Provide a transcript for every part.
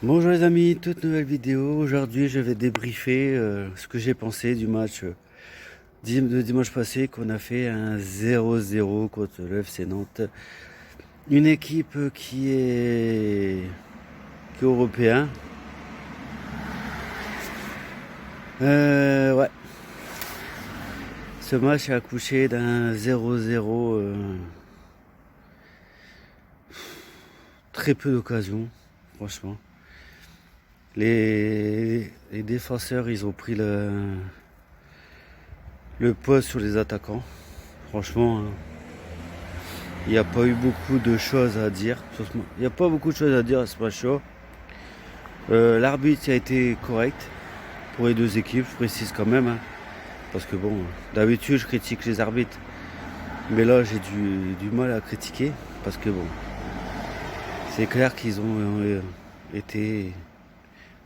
Bonjour les amis, toute nouvelle vidéo. Aujourd'hui je vais débriefer ce que j'ai pensé du match de dimanche passé qu'on a fait un 0-0 contre le FC Nantes. Une équipe qui est européen. Ouais. Ce match a accouché d'un 0-0. Très peu d'occasions, franchement. Les défenseurs, ils ont pris le poste sur les attaquants. Franchement, hein, il n'y a pas eu beaucoup de choses à dire. Il n'y a pas beaucoup de choses à dire à ce match-là. L'arbitre a été correct pour les deux équipes, je précise quand même. Hein, parce que bon, d'habitude, je critique les arbitres. Mais là, j'ai du mal à critiquer. Parce que bon, c'est clair qu'ils ont été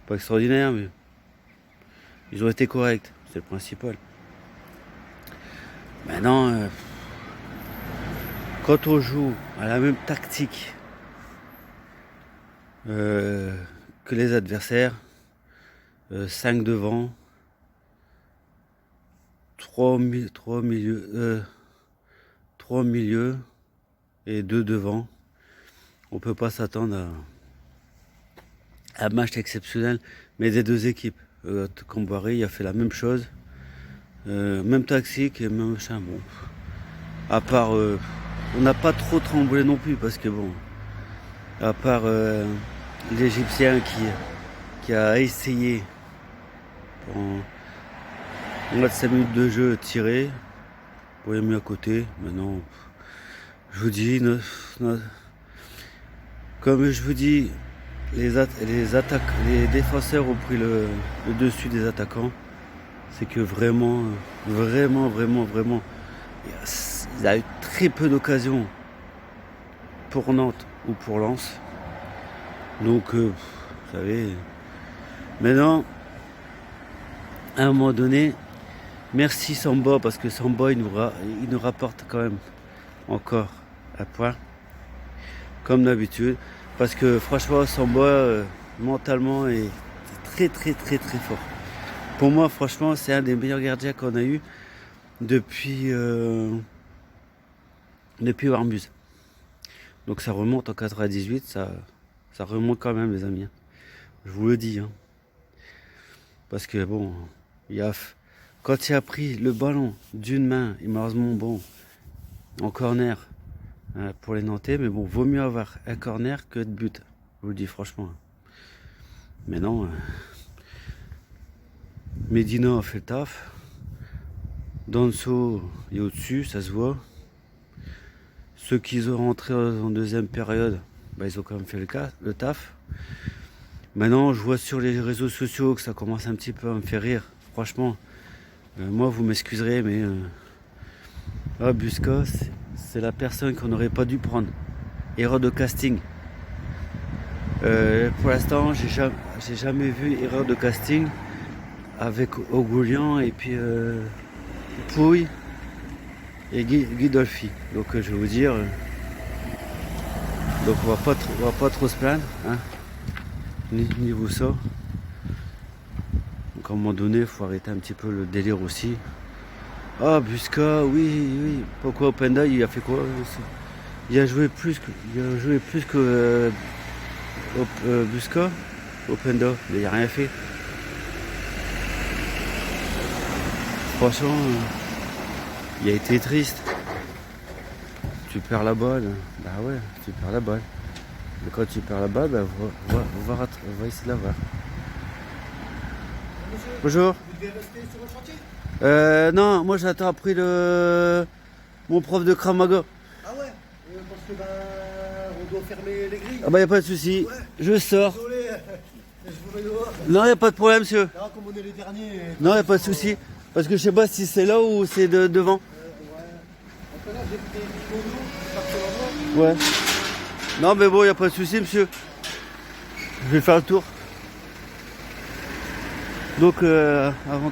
pas extraordinaires, mais ils ont été corrects. C'est le principal. Maintenant, quand on joue à la même tactique que les adversaires, 5 devant, 3 milieux et 2 devant, on peut pas s'attendre à un match exceptionnel, mais des deux équipes. Camboiré, il a fait la même chose, même tactique et même machin. Bon, à part, on n'a pas trop tremblé non plus parce que bon, à part l'Égyptien qui a essayé pendant 5 minutes de jeu tirer, pour les mis à côté. Maintenant, je vous dis, comme je vous dis, les défenseurs ont pris le dessus des attaquants. C'est que vraiment, il y a eu très peu d'occasions pour Nantes ou pour Lens. Donc, vous savez, maintenant, à un moment donné, merci Samba, parce que Samba, il nous rapporte quand même encore un point, comme d'habitude. Parce que franchement, Samba, mentalement, est très fort. Pour moi, franchement, c'est un des meilleurs gardiens qu'on a eu depuis Warmuz. Donc ça remonte en 98, ça remonte quand même, les amis. Je vous le dis. Hein. Parce que bon, quand il a pris le ballon d'une main, et malheureusement, bon, en corner pour les Nantais, mais bon, vaut mieux avoir un corner que de but. Je vous le dis franchement. Mais non, Medina a fait le taf. Danso est au-dessus, ça se voit. Ceux qui ont rentré en deuxième période, ils ont quand même fait le taf. Maintenant, je vois sur les réseaux sociaux que ça commence un petit peu à me faire rire. Franchement, moi, vous m'excuserez, mais Busca, c'est la personne qu'on n'aurait pas dû prendre. Erreur de casting. Pour l'instant, j'ai jamais vu erreur de casting avec Ogoulian et puis Pouille et Guy Dolphy. Donc je vais vous dire, donc on va pas trop se plaindre, hein, niveau ça. Donc à un moment donné, il faut arrêter un petit peu le délire aussi. Ah, Busca, oui. Pourquoi Openda, il a fait quoi? Il a joué plus que Busca. Openda, il n'a rien fait. Franchement, il a été triste. Tu perds la balle. Bah ouais, tu perds la balle. Mais quand tu perds la balle, on va essayer de la voir. Bonjour. Vous devez rester sur le chantier? Non, moi j'attends après mon prof de Krav Maga. Ah ouais, parce que on doit fermer les grilles. Ah bah y a pas de souci. Ouais. Je sors. Désolé, je vous mets dehors. Non, y a pas de problème, monsieur. Là, comme on est les derniers. Non, y a pas de souci. Parce que je sais pas si c'est là ou c'est devant. Ouais. Après là, j'ai pris des photos, je passe sur l'endroit. Ouais. Non, mais bon, y a pas de souci, monsieur. Je vais faire le tour. Donc, avant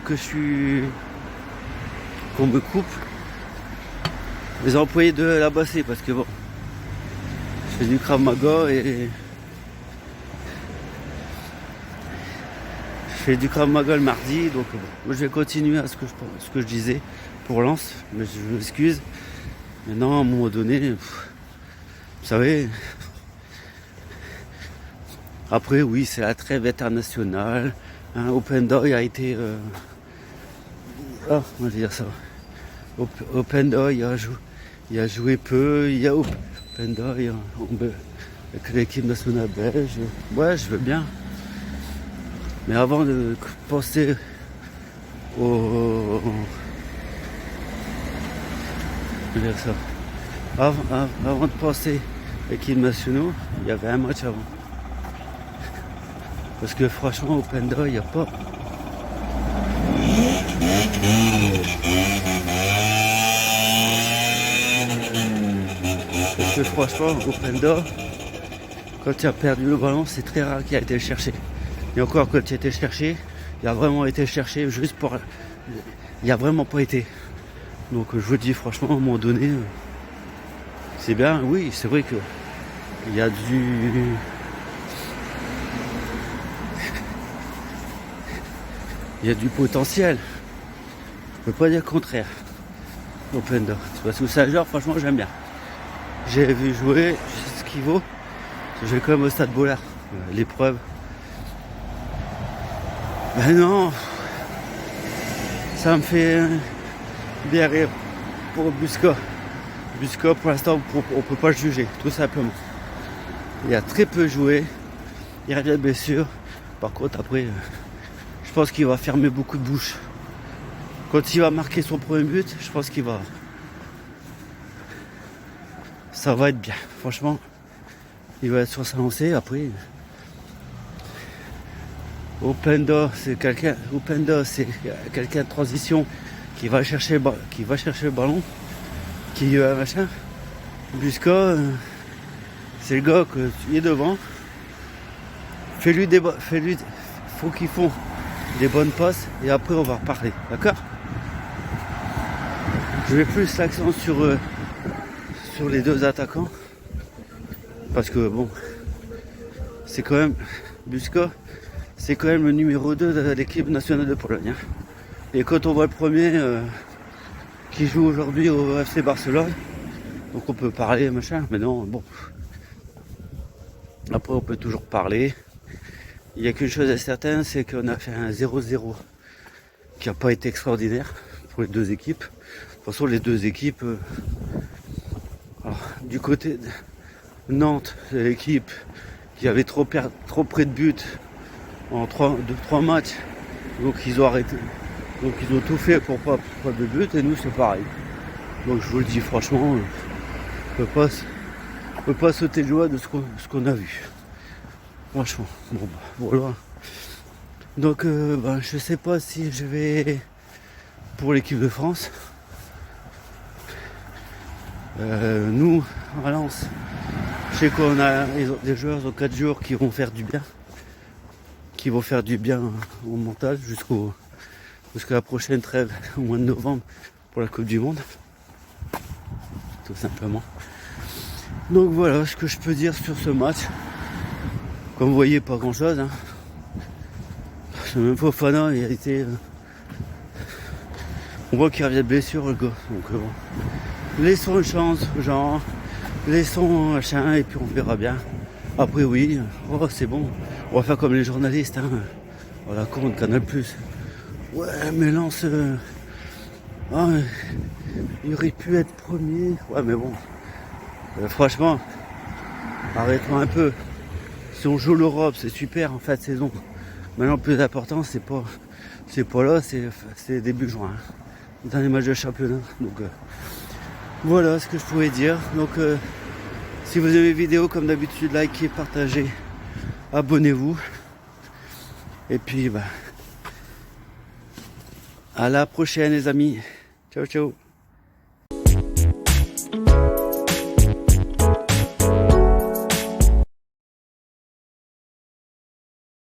qu'on me coupe, les employés de la bassée, parce que bon, je fais du Krav Maga et fais du Krav Maga le mardi, donc bon, moi je vais continuer à ce que je disais pour Lens, mais je m'excuse. Maintenant, à un moment donné, vous savez, après oui, c'est la trêve internationale. Hein, Openda a été... on va dire ça. Openda, il a joué peu, il y a Openda, avec l'équipe nationale belge. Ouais, je veux bien. Mais avant de penser au... Je veux dire ça. Avant de penser l'équipe nationale, il y avait un match avant. Parce que franchement, Openda, il n'y a pas... Parce que franchement, Openda, quand il a perdu le ballon, c'est très rare qu'il a été le chercher. Et encore, quand il a été cherché, il a vraiment été cherché juste pour... Il a vraiment pas été. Donc je vous dis franchement, à un moment donné, c'est bien, oui, c'est vrai que il y a du potentiel. Je peux pas dire le contraire. Openda. Parce que ça, genre, franchement, j'aime bien. J'ai vu jouer, je sais ce qu'il vaut. Je vais quand même au Stade Bollard. L'épreuve. Ben non. Ça me fait bien rire pour Busca. Busca, pour l'instant, on peut pas le juger, tout simplement. Il a très peu joué. Il revient de blessure. Par contre, après, je pense qu'il va fermer beaucoup de bouches. Quand il va marquer son premier but, je pense qu'il va... Ça va être bien. Franchement, il va être sur sa lancée. Après, Openda, c'est quelqu'un de transition qui va chercher le ballon, qui machin. Busca, c'est le gars qui est devant. Faut qu'ils font des bonnes passes et après on va reparler, d'accord? Je mets plus l'accent sur les deux attaquants parce que bon, c'est quand même Busca, c'est quand même le numéro 2 de l'équipe nationale de Pologne. Hein. Et quand on voit le premier qui joue aujourd'hui au FC Barcelone, donc on peut parler machin, mais non, bon. Après on peut toujours parler. Il y a qu'une chose est certaine, c'est qu'on a fait un 0-0 qui n'a pas été extraordinaire pour les deux équipes. De toute façon, les deux équipes, alors, du côté de Nantes, c'est l'équipe qui avait trop près de but en 3 matchs, donc ils ont arrêté, donc ils ont tout fait pour pas de but, et nous c'est pareil. Donc je vous le dis franchement, on peut pas sauter de joie de ce qu'on a vu. Franchement, bon bah, voilà. Donc je sais pas si je vais pour l'équipe de France. Nous, à Lens, je sais qu'on a des joueurs dans 4 jours qui vont faire du bien. Qui vont faire du bien au mental jusqu'à la prochaine trêve au mois de novembre pour la Coupe du Monde. Tout simplement. Donc voilà ce que je peux dire sur ce match. Comme vous voyez, pas grand chose. Hein. Même Fofana, il a été... On voit qu'il revient de blessure, le gars. Donc bon. Laissons une chance aux gens. Laissons machin et puis on verra bien. Après oui, oh, c'est bon. On va faire comme les journalistes. Hein. On la compte, Canal+. Ouais, mais Lens... il aurait pu être premier. Ouais, mais bon. Franchement, arrêtons un peu. Si on joue l'Europe, c'est super en fin de saison. Maintenant, le plus important, c'est pas là, c'est début juin. Hein. Dernier match de championnat. Donc voilà ce que je pouvais dire. Donc si vous aimez la vidéo, comme d'habitude, likez, partagez, abonnez-vous. Et puis à la prochaine les amis. Ciao ciao.